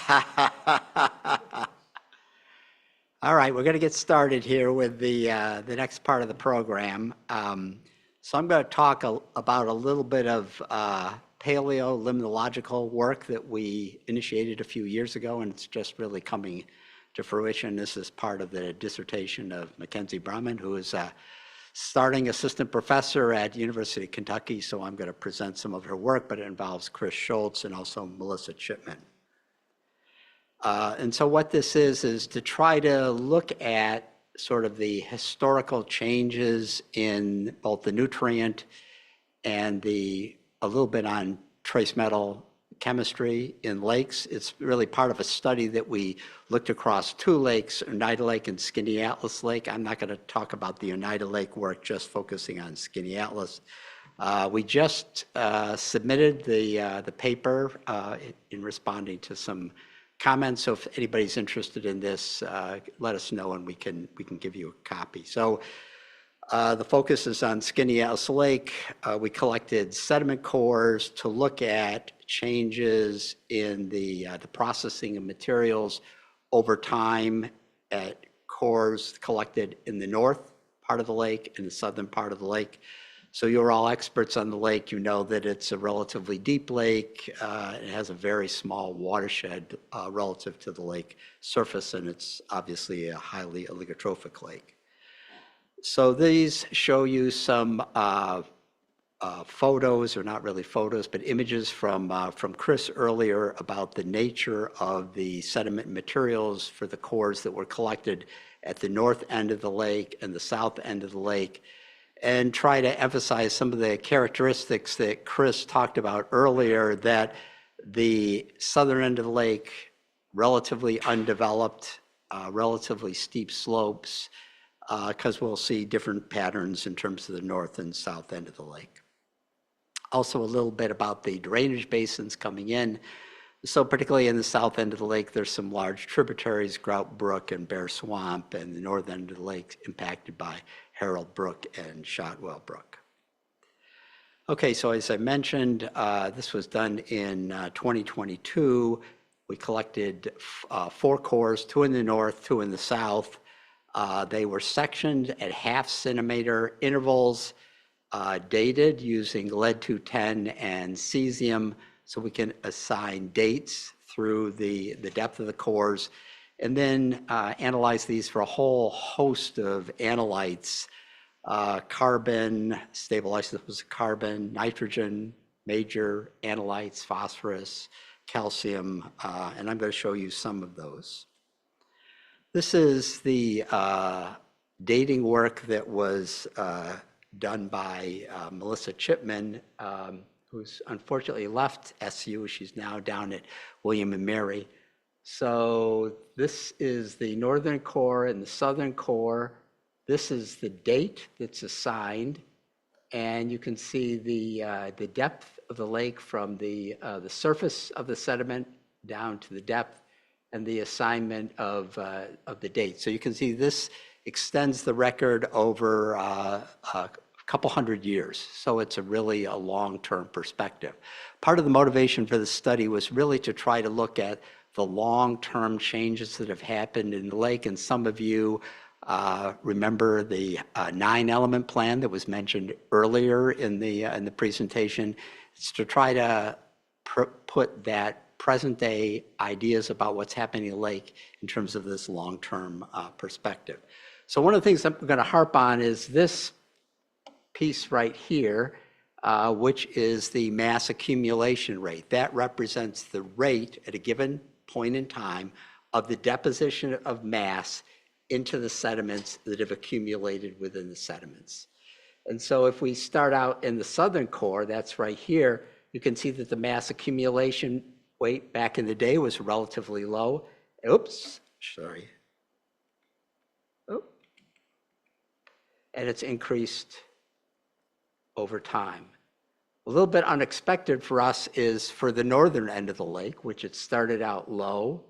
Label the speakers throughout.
Speaker 1: All right, we're going to get started here with the next part of the program. So I'm going to talk about a little bit of paleolimnological work that we initiated a few years ago, and it's just really coming to fruition. This is part of the dissertation of Mackenzie Brahman, who is starting assistant professor at University of Kentucky. So I'm going to present some of her work, but it involves Chris Schultz and also Melissa Chipman. And so what this is to try to look at sort of the historical changes in both the nutrient and a little bit on trace metal chemistry in lakes. It's really part of a study that we looked across two lakes, Oneida Lake and Skaneate Lake. I'm not going to talk about the Oneida Lake work, just focusing on Skaneate. We just submitted the paper in responding to some comments. So if anybody's interested in this, let us know and we can give you a copy. So the focus is on Skaneate Lake. We collected sediment cores to look at changes in the processing of materials over time at cores collected in the north part of the lake and the southern part of the lake. So you're all experts on the lake. You know that it's a relatively deep lake. It has a very small watershed relative to the lake surface, and it's obviously a highly oligotrophic lake. So these show you some photos, or not really photos, but images from Chris earlier about the nature of the sediment materials for the cores that were collected at the north end of the lake and the south end of the lake, and try to emphasize some of the characteristics that Chris talked about earlier, that the southern end of the lake, relatively undeveloped, relatively steep slopes, because we'll see different patterns in terms of the north and south end of the lake. Also a little bit about the drainage basins coming in. So particularly in the south end of the lake, there's some large tributaries, Grout Brook and Bear Swamp, and the north end of the lake impacted by Harold Brook and Shotwell Brook. Okay, so as I mentioned, this was done in 2022. We collected 4 cores, 2 in the north, 2 in the south. They were sectioned at half centimeter intervals, dated using lead-210 and cesium, so we can assign dates through the depth of the cores, and then analyze these for a whole host of analytes, carbon, stable isotopes of carbon, nitrogen, major analytes, phosphorus, calcium, and I'm going to show you some of those. This is the dating work that was done by Melissa Chipman, who's unfortunately left SU. She's now down at William and Mary. So this is the northern core and the southern core. This is the date that's assigned, and you can see the depth of the lake from the surface of the sediment down to the depth, and the assignment of the date. So you can see this extends the record over a couple hundred years. So it's really a long-term perspective. Part of the motivation for the study was really to try to look at the long-term changes that have happened in the lake. And some of you remember the 9-element plan that was mentioned earlier in the presentation. It's to try to put that present-day ideas about what's happening in the lake in terms of this long-term perspective. So one of the things I'm going to harp on is this piece right here, which is the mass accumulation rate. That represents the rate at a given point in time of the deposition of mass into the sediments that have accumulated within the sediments. And so if we start out in the southern core, that's right here, you can see that the mass accumulation rate back in the day was relatively low. Oops, sorry. Oh. And it's increased over time. A little bit unexpected for us is for the northern end of the lake, which it started out low,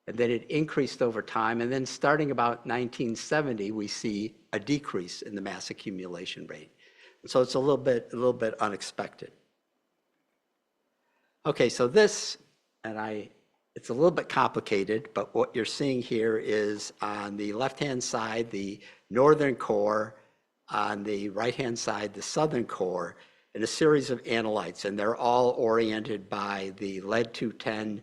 Speaker 1: and then it increased over time. And then starting about 1970, we see a decrease in the mass accumulation rate. And so it's a little bit unexpected. Okay, so this, and I It's a little bit complicated, but what you're seeing here is on the left-hand side, the northern core, on the right-hand side, the southern core, and a series of analytes, and they're all oriented by the lead-210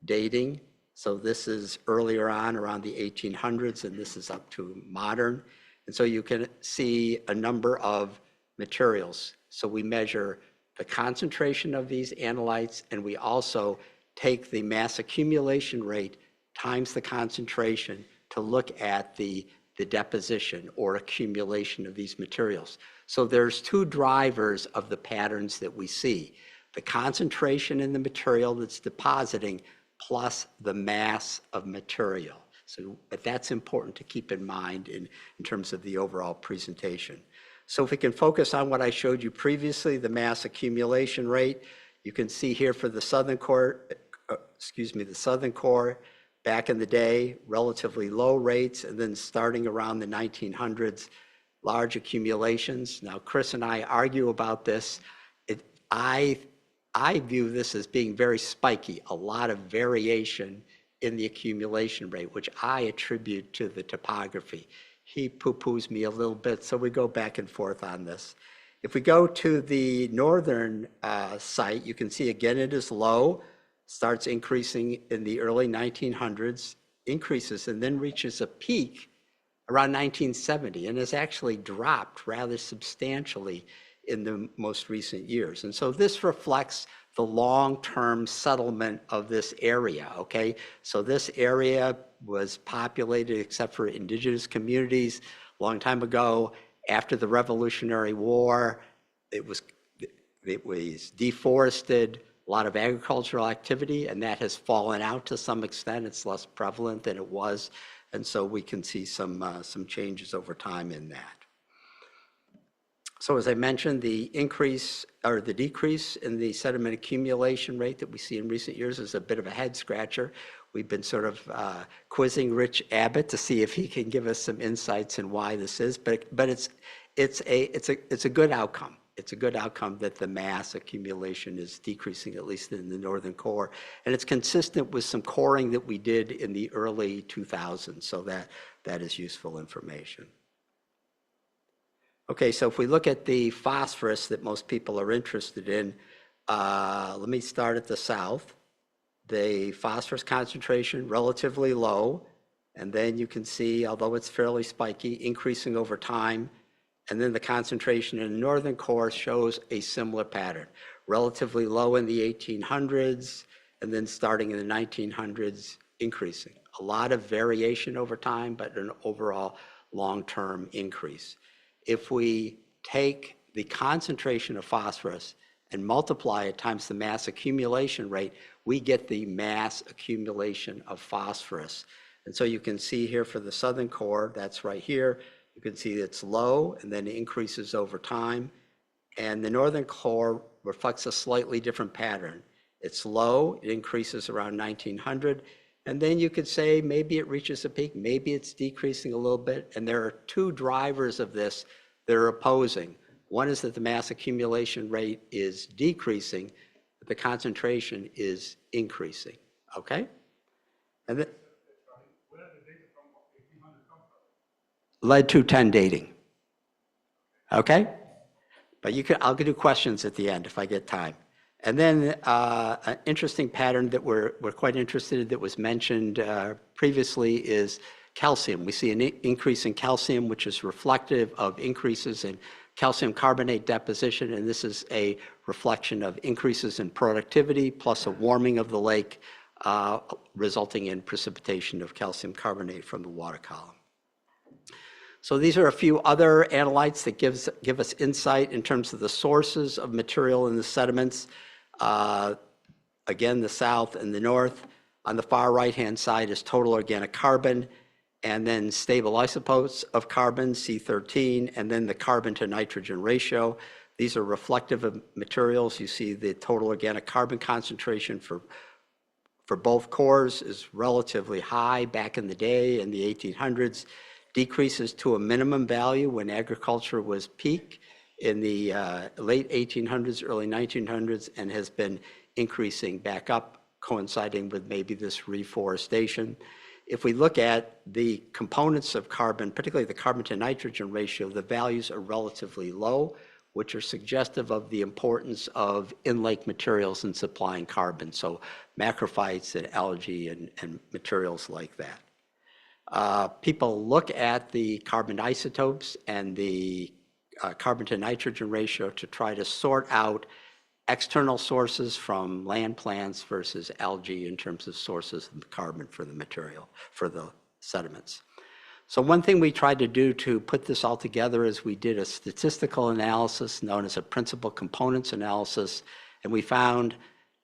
Speaker 1: dating. So this is earlier on, around the 1800s, and this is up to modern. And so you can see a number of materials. So we measure the concentration of these analytes, and we also take the mass accumulation rate times the concentration to look at the deposition or accumulation of these materials. So there's two drivers of the patterns that we see: the concentration in the material that's depositing plus the mass of material. So, but that's important to keep in mind in terms of the overall presentation. So if we can focus on what I showed you previously, the mass accumulation rate, you can see here for the southern core, the southern core, back in the day, relatively low rates, and then starting around the 1900s, large accumulations. Now, Chris and I argue about this. I view this as being very spiky, a lot of variation in the accumulation rate, which I attribute to the topography. He poo-poos me a little bit, so we go back and forth on this. If we go to the northern site, you can see again it is low, starts increasing in the early 1900s, increases and then reaches a peak around 1970 and has actually dropped rather substantially in the most recent years. And so this reflects the long-term settlement of this area, okay? So this area was populated, except for indigenous communities, a long time ago. After the Revolutionary War, it was deforested, a lot of agricultural activity, and that has fallen out to some extent. It's less prevalent than it was, and so we can see some changes over time in that. So as I mentioned, the increase or the decrease in the sediment accumulation rate that we see in recent years is a bit of a head scratcher. We've been sort of quizzing Rich Abbott to see if he can give us some insights in why this is, but it's a good outcome. It's a good outcome that the mass accumulation is decreasing, at least in the northern core, and it's consistent with some coring that we did in the early 2000s. So that is useful information. Okay, so if we look at the phosphorus that most people are interested in, let me start at the south. The phosphorus concentration relatively low, and then you can see, although it's fairly spiky, increasing over time, and then the concentration in the northern core shows a similar pattern, relatively low in the 1800s, and then starting in the 1900s, increasing. A lot of variation over time, but an overall long-term increase. If we take the concentration of phosphorus and multiply it times the mass accumulation rate, we get the mass accumulation of phosphorus. And so you can see here for the southern core, that's right here, you can see it's low and then it increases over time. And the northern core reflects a slightly different pattern. It's low, it increases around 1900, and then you could say maybe it reaches a peak, maybe it's decreasing a little bit. And there are two drivers of this that are opposing. One is that the mass accumulation rate is decreasing, but the concentration is increasing, okay? And then lead-210 dating, okay? But I'll do questions at the end if I get time. And then an interesting pattern that we're quite interested in that was mentioned previously is calcium. We see an increase in calcium, which is reflective of increases in calcium carbonate deposition, and this is a reflection of increases in productivity plus a warming of the lake, resulting in precipitation of calcium carbonate from the water column. So these are a few other analytes that give us insight in terms of the sources of material in the sediments. Again, the south and the north. On the far right-hand side is total organic carbon, and then stable isotopes of carbon, C13, and then the carbon to nitrogen ratio. These are reflective of materials. You see the total organic carbon concentration for both cores is relatively high back in the day in the 1800s, decreases to a minimum value when agriculture was peak in the late 1800s, early 1900s, and has been increasing back up coinciding with maybe this reforestation. If we look at the components of carbon, particularly the carbon to nitrogen ratio, the values are relatively low, which are suggestive of the importance of in-lake materials in supplying carbon, so macrophytes and algae and materials like that. People look at the carbon isotopes and the carbon to nitrogen ratio to try to sort out external sources from land plants versus algae in terms of sources of carbon for the material, for the sediments. So one thing we tried to do to put this all together is we did a statistical analysis known as a principal components analysis, and we found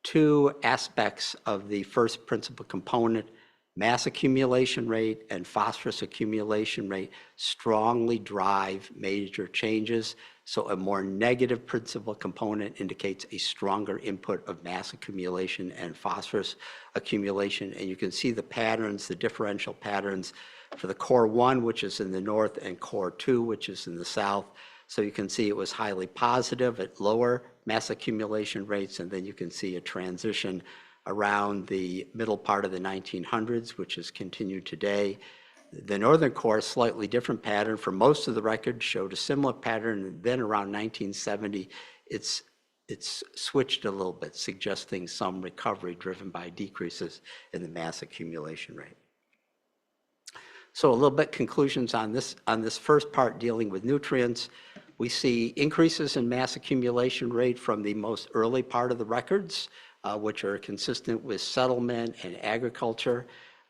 Speaker 1: two aspects of the first principal component: mass accumulation rate and phosphorus accumulation rate strongly drive major changes. So a more negative principal component indicates a stronger input of mass accumulation and phosphorus accumulation. And you can see the patterns, the differential patterns for the core 1, which is in the north, and core 2, which is in the south. So you can see it was highly positive at lower mass accumulation rates, and then you can see a transition around the middle part of the 1900s, which has continued today. The northern core, slightly different pattern. For most of the record, showed a similar pattern. And then around 1970, it's switched a little bit, suggesting some recovery driven by decreases in the mass accumulation rate. So a little bit conclusions on this first part dealing with nutrients. We see increases in mass accumulation rate from the most early part of the records, which are consistent with settlement and agriculture.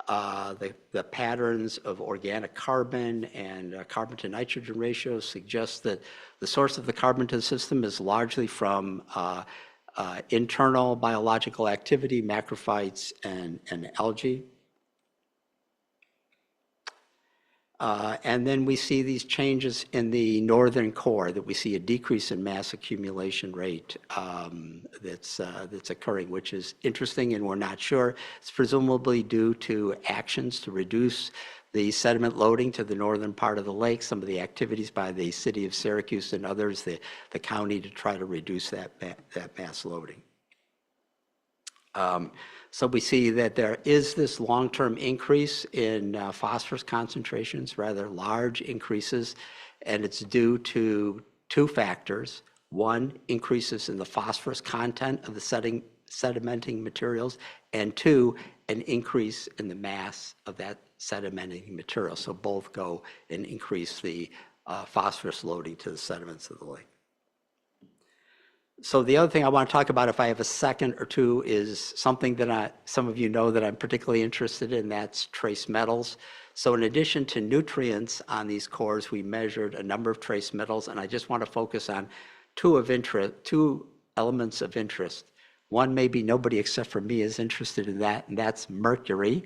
Speaker 1: The patterns of organic carbon and carbon to nitrogen ratios suggest that the source of the carbon to the system is largely from internal biological activity, macrophytes and algae. And then we see these changes in the northern core, that we see a decrease in mass accumulation rate that's occurring, which is interesting, and we're not sure. It's presumably due to actions to reduce the sediment loading to the northern part of the lake, some of the activities by the city of Syracuse and others, the county, to try to reduce that mass loading. So we see that there is this long-term increase in phosphorus concentrations, rather large increases, and it's due to two factors. One, increases in the phosphorus content of the sedimenting materials, and two, an increase in the mass of that sedimenting material. So both go and increase the phosphorus loading to the sediments of the lake. So the other thing I want to talk about, if I have a second or two, is something that some of you know that I'm particularly interested in, that's trace metals. So in addition to nutrients on these cores, we measured a number of trace metals, and I just want to focus on two elements of interest. One, maybe nobody except for me is interested in that, and that's mercury.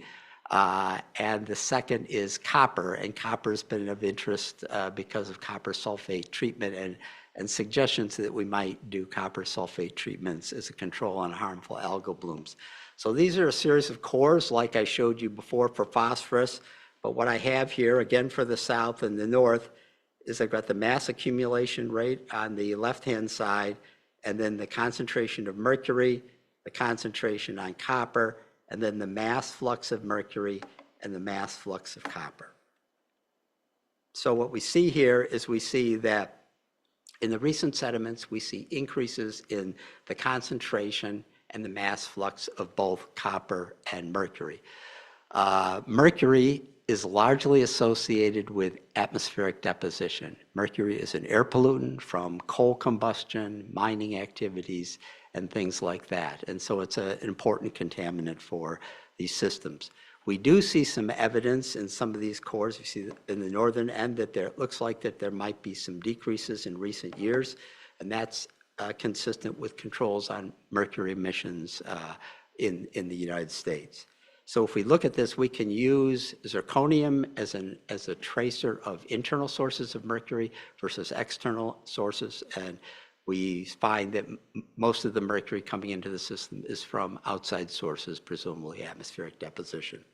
Speaker 1: And the second is copper, and copper's been of interest because of copper sulfate treatment and suggestions that we might do copper sulfate treatments as a control on harmful algal blooms. So these are a series of cores like I showed you before for phosphorus, but what I have here, again for the south and the north, is I've got the mass accumulation rate on the left-hand side, and then the concentration of mercury, the concentration on copper, and then the mass flux of mercury and the mass flux of copper. So what we see here is we see that in the recent sediments, we see increases in the concentration and the mass flux of both copper and mercury. Mercury is largely associated with atmospheric deposition. Mercury is an air pollutant from coal combustion, mining activities, and things like that. And so it's an important contaminant for these systems. We do see some evidence in some of these cores. You see in the northern end that it looks like that there might be some decreases in recent years, and that's consistent with controls on mercury emissions in the United States. So if we look at this, we can use zirconium as a tracer of internal sources of mercury versus external sources, and we find that most of the mercury coming into the system is from outside sources, presumably atmospheric deposition.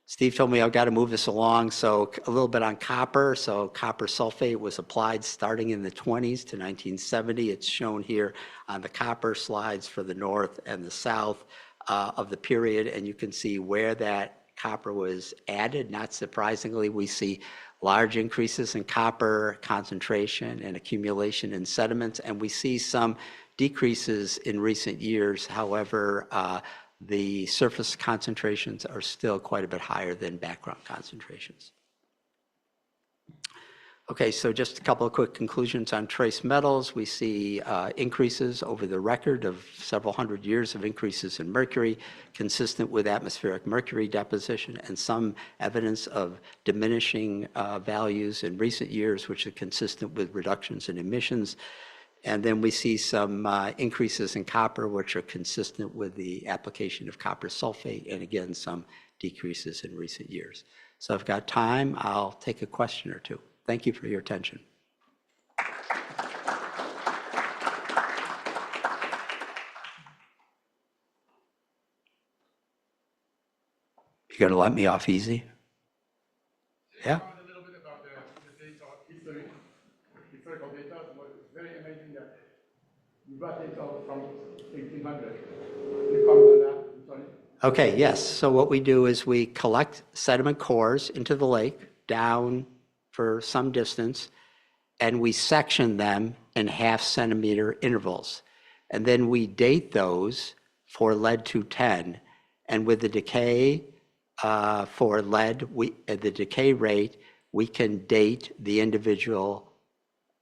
Speaker 1: Steve told me I've got to move this along, so a little bit on copper. So copper sulfate was applied starting in the 20s to 1970. It's shown here on the copper slides for the north and the south. of the period, and you can see where that copper was added. Not surprisingly, we see large increases in copper concentration and accumulation in sediments, and we see some decreases in recent years. However, the surface concentrations are still quite a bit higher than background concentrations. Okay, so just a couple of quick conclusions on trace metals. We see increases over the record of several hundred years of increases in mercury, consistent with atmospheric mercury deposition, and some evidence of diminishing values in recent years, which are consistent with reductions in emissions. And then we see some increases in copper, which are consistent with the application of copper sulfate, and again, some decreases in recent years. So if I've got time, I'll take a question or two. Thank you for your attention. You gonna let me off easy? Yeah.
Speaker 2: A little bit about the data history, historical data. It's very amazing that you got data from 1800. You comment on that? I'm sorry.
Speaker 1: Okay, yes. So what we do is we collect sediment cores into the lake down for some distance, and we section them in half-centimeter intervals. And then we date those for lead-210, and with the decay for lead, at the decay rate, we can date the individual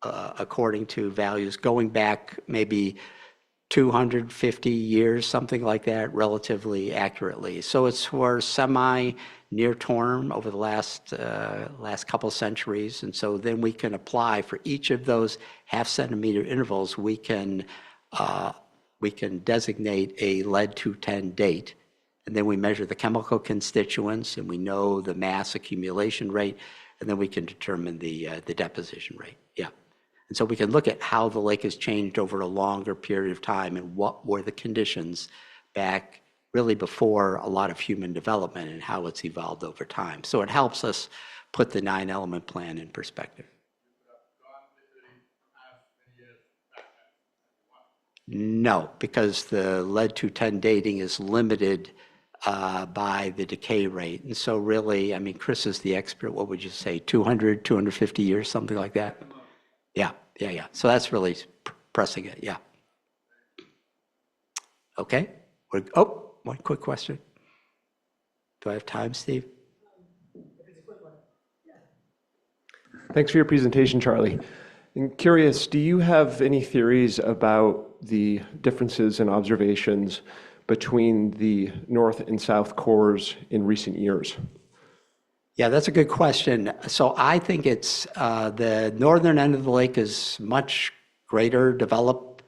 Speaker 1: according to values going back maybe 250 years, something like that, relatively accurately. So it's for semi-near term over the last couple centuries. And so then we can apply for each of those half-centimeter intervals, we can designate a lead-210 date. And then we measure the chemical constituents, and we know the mass accumulation rate, and then we can determine the deposition rate. Yeah. And so we can look at how the lake has changed over a longer period of time and what were the conditions back really before a lot of human development and how it's evolved over time. So it helps us put the 9-element plan in perspective. No, because the lead-210 dating is limited by the decay rate. And so really, I mean, Chris is the expert. What would you say, 200, 250 years, something like that? Yeah. So that's really pressing it, yeah. Okay. One quick question. Do I have time, Steve?
Speaker 3: It's a quick one. Yeah.
Speaker 4: Thanks for your presentation, Charlie. I'm curious, do you have any theories about the differences in observations between the north and south cores in recent years?
Speaker 1: Yeah, that's a good question. So I think it's the northern end of the lake is much greater developed,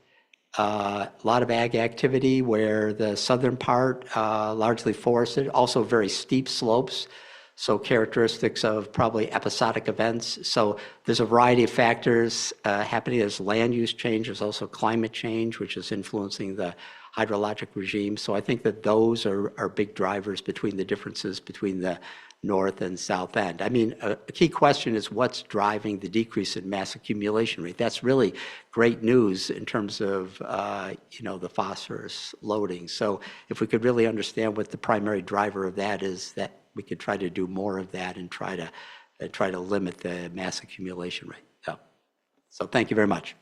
Speaker 1: a lot of ag activity, where the southern part largely forested, also very steep slopes, so characteristics of probably episodic events. So there's a variety of factors happening. There's land use change, there's also climate change, which is influencing the hydrologic regime. So I think that those are big drivers between the differences between the north and south end. I mean, a key question is what's driving the decrease in mass accumulation rate. That's really great news in terms of the phosphorus loading. So if we could really understand what the primary driver of that is, that we could try to do more of that and try to limit the mass accumulation rate. So thank you very much.